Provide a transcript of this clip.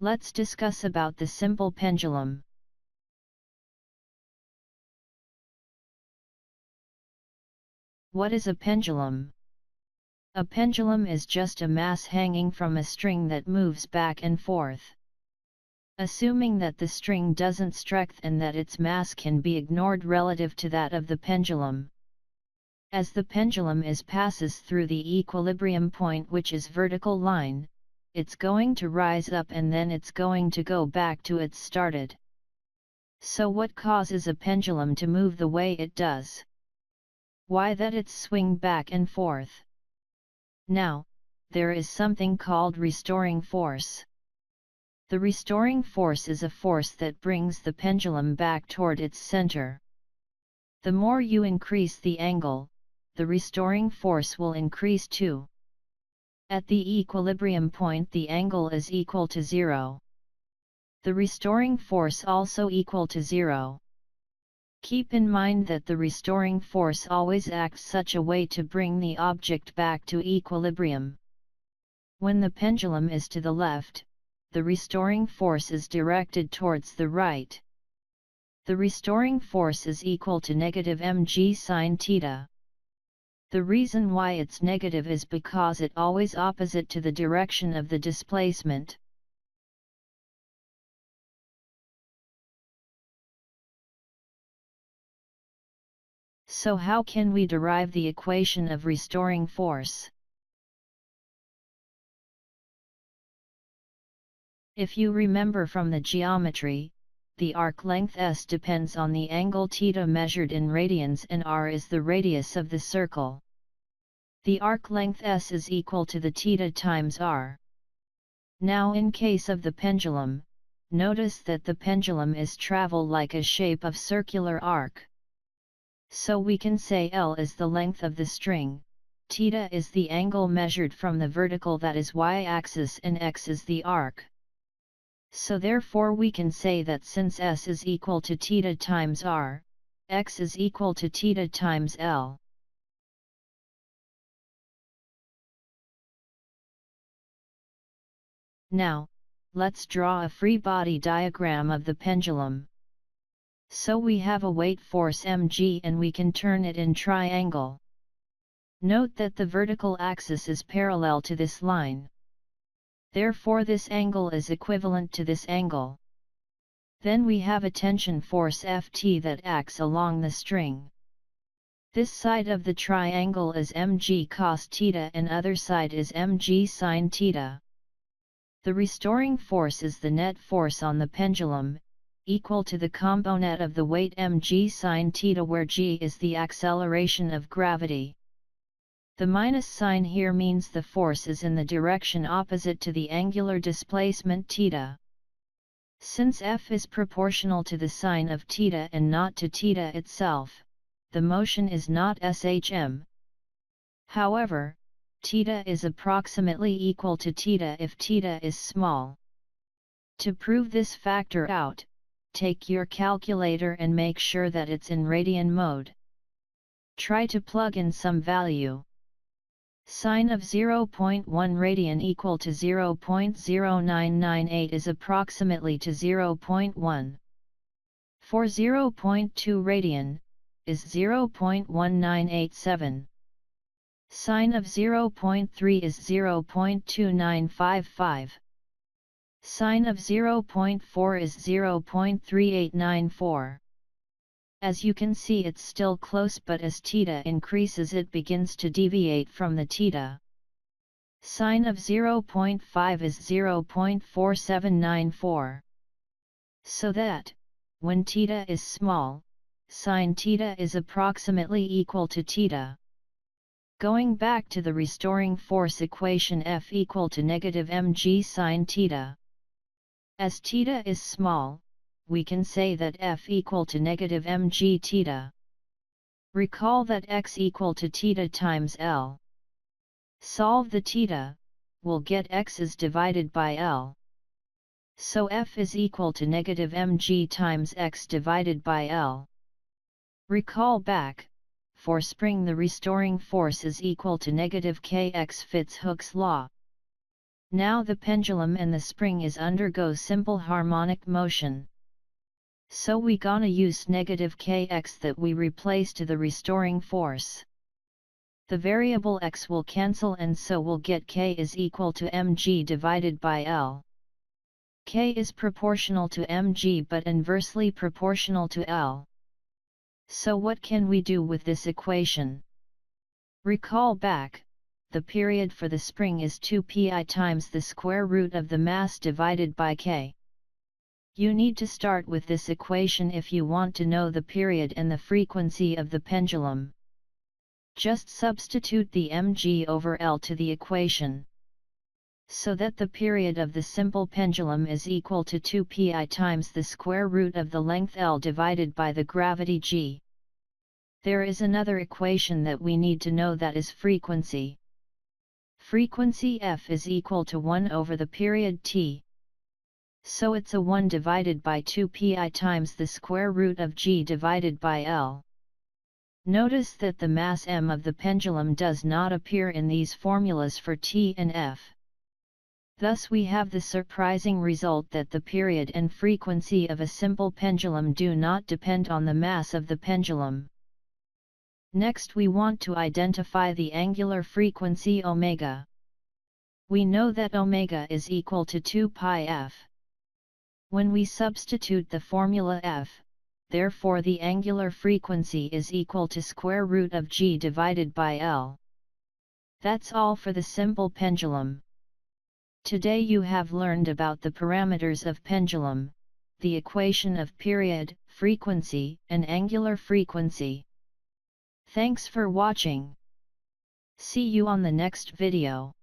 Let's discuss about the simple pendulum. What is a pendulum? A pendulum is just a mass hanging from a string that moves back and forth. Assuming that the string doesn't stretch and that its mass can be ignored relative to that of the pendulum. As the pendulum passes through the equilibrium point, which is vertical line, it's going to rise up and then it's going to go back to its started. So what causes a pendulum to move the way it does? Why that it's swing back and forth? Now, there is something called restoring force. The restoring force is a force that brings the pendulum back toward its center. The more you increase the angle, the restoring force will increase too. At the equilibrium point, the angle is equal to 0. The restoring force also equal to 0. Keep in mind that the restoring force always acts such a way to bring the object back to equilibrium. When the pendulum is to the left, the restoring force is directed towards the right. The restoring force is equal to negative mg sine theta. The reason why it's negative is because it always opposite to the direction of the displacement. So how can we derive the equation of restoring force? If you remember from the geometry, the arc length s depends on the angle theta measured in radians and r is the radius of the circle. The arc length s is equal to the theta times r. Now in case of the pendulum, notice that the pendulum is travel like a shape of circular arc. So we can say L is the length of the string, theta is the angle measured from the vertical, that is y-axis, and x is the arc. So therefore we can say that since s is equal to theta times r, x is equal to theta times L. Now, let's draw a free body diagram of the pendulum. So we have a weight force mg and we can turn it in triangle. Note that the vertical axis is parallel to this line. Therefore this angle is equivalent to this angle. Then we have a tension force Ft that acts along the string. This side of the triangle is mg cos theta and other side is mg sin theta. The restoring force is the net force on the pendulum, equal to the component of the weight mg sin theta, where g is the acceleration of gravity. The minus sign here means the force is in the direction opposite to the angular displacement theta. Since F is proportional to the sine of theta and not to theta itself, the motion is not SHM. However, theta is approximately equal to theta if theta is small. To prove this factor out, take your calculator and make sure that it's in radian mode. Try to plug in some value. Sine of 0.1 radian equal to 0.0998 is approximately to 0.1. For 0.2 radian, is 0.1987. Sine of 0.3 is 0.2955. Sine of 0.4 is 0.3894. As you can see, it's still close, but as theta increases it begins to deviate from the theta. Sine of 0.5 is 0.4794. So that, when theta is small, sine theta is approximately equal to theta. Going back to the restoring force equation, F equal to negative mg sine theta. As theta is small, we can say that F equal to negative mg theta. Recall that x equal to theta times L. Solve the theta, we'll get x is divided by L. So F is equal to negative mg times x divided by L. Recall back, for spring the restoring force is equal to negative kx, Fitzhug's law. Now the pendulum and the spring is undergo simple harmonic motion. So we gonna use negative kx that we replace to the restoring force. The variable x will cancel and so we'll get k is equal to mg divided by L. K is proportional to mg but inversely proportional to L. So what can we do with this equation? Recall back, the period for the spring is 2pi times the square root of the mass divided by k. You need to start with this equation if you want to know the period and the frequency of the pendulum. Just substitute the mg over L to the equation. So that the period of the simple pendulum is equal to 2pi times the square root of the length L divided by the gravity g. There is another equation that we need to know, that is frequency. Frequency f is equal to 1 over the period t. So it's a 1 divided by 2pi times the square root of g divided by L. Notice that the mass m of the pendulum does not appear in these formulas for t and f. Thus we have the surprising result that the period and frequency of a simple pendulum do not depend on the mass of the pendulum. Next we want to identify the angular frequency omega. We know that omega is equal to 2 pi f. When we substitute the formula f, therefore the angular frequency is equal to square root of g divided by L. That's all for the simple pendulum. Today you have learned about the parameters of pendulum, the equation of period, frequency, and angular frequency. Thanks for watching. See you on the next video.